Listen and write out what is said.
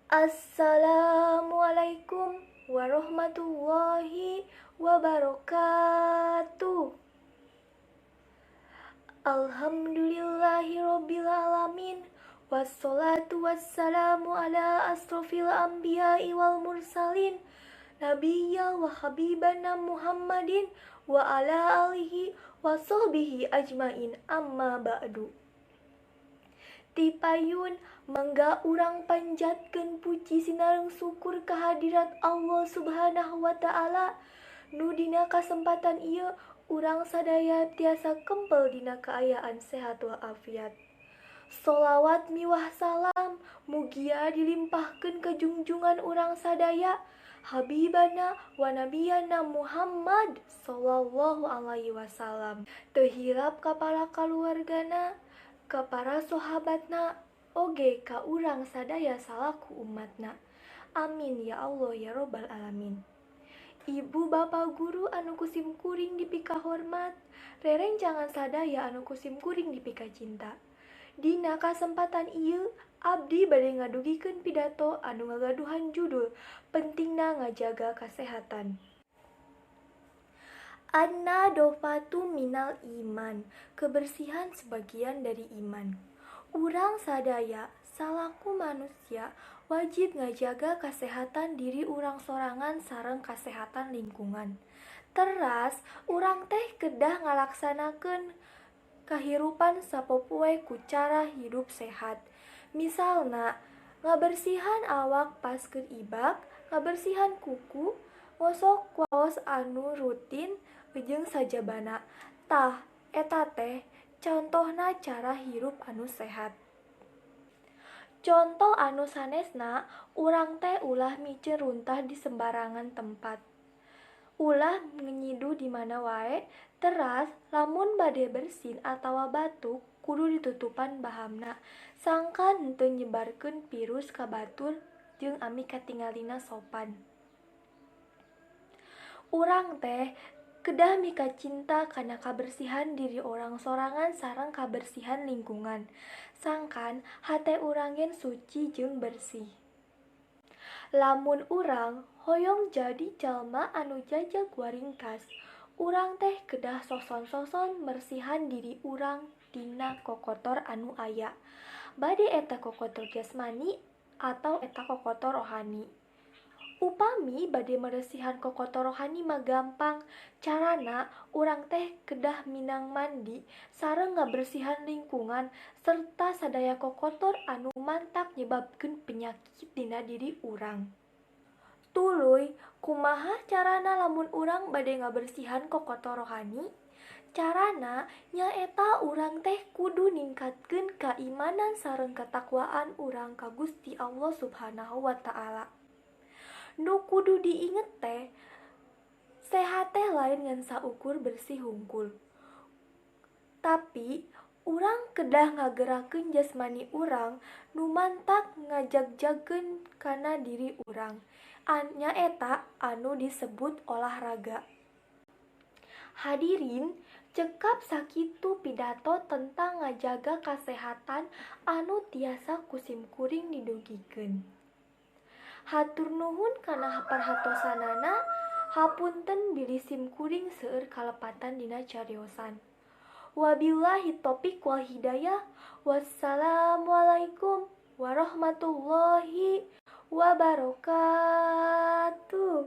Assalamualaikum warahmatullahi wabarakatuh. Alhamdulillahirobbilalamin. Wassalatu wassalamu ala asrofil anbiya'i wal mursalin, nabiyya wa habibana Muhammadin wa ala alihi wa sahbihi ajmain, amma ba'du. Tipayun mangga urang panjatkeun puji sinareng syukur kehadirat Allah Subhanahu wa taala nu dina kasempatan ieu urang sadaya tiasa kempel dina kaayaan sehat walafiat. Sholawat miwah salam mugia dilimpahkeun ka junjungan urang sadaya Habibana wa Nabiyana Muhammad sallallahu alaihi wasallam, teu hilap ka para kaluargana, ka para sahabatna, oge ka urang sadaya salaku umatna. Amin ya Allah ya robbal alamin. Ibu bapak guru anu kusim kuring dipika hormat, rerencangan sadaya anu kusim kuring dipika cinta. Dina kasempatan ieu abdi bade ngadugikeun pidato anu ngagaduhan judul pentingna ngajaga kasehatan. An-nadofatu minal iman, kebersihan sebagian dari iman. Urang sadaya salaku manusia wajib ngajaga kesehatan diri urang sorangan sareng kesehatan lingkungan. Teras urang teh kedah ngalaksanakeun kahirupan sapopoe ku cara hidup sehat. Misalna ngabersihan awak paskeun ibak, ngabersihan kuku, ngosok kuaos anu rutin jeung sajabana. Tah eta teh contohna cara hirup anu sehat. Contoh anu sanesna, urang teh ulah miceur runtah di sembarangan tempat. Ulah nginyidu di mana wae, teras lamun bade bersin atawa batuk kudu ditutupan bahamna sangkan henteu nyebarkeun virus ka batur jeung ami katingalina sopan. Urang teh kedah mika cinta kana kabersihan diri orang sorangan sareng kabersihan lingkungan. Sangkan hate urang gen suci jeung bersih. Lamun urang hoyong jadi jalma anu jajag waringkas, urang teh kedah soson-soson mersihan diri urang tina kokotor anu aya. Bade eta kokotor jasmani atau eta kokotor rohani. Upami bade meresihan kokotor rohani mah gampang. Carana urang teh kedah minang mandi sareng ngabersihan lingkungan serta sadaya kokotor anu mantak nyebabkeun penyakit dina diri urang. Tuluy, kumaha carana lamun urang bade ngabersihan kokotor rohani? Carana nyaeta urang teh kudu ningkatkeun keimanan sareng ketakwaan urang ka Gusti Allah Subhanahu wa taala. Nu kudu diinget teh, sehat teh lain ngan saukur bersih hungkul. Tapi urang kedah ngagerakeun jasmani urang nu mantak ngajagjagkeun kana diri urang. Nyaeta anu disebut olahraga. Hadirin, cekap sakitu pidato tentang ngajaga kasehatan anu tiasa kusim kuring didugikeun. Hatur nuhun kana parhatosanana, hapunten bilih sim kuring seueur kalepatan dina cariosan. Wabillahi taufiq wal hidayah. Wassalamualaikum warahmatullahi wabarakatuh.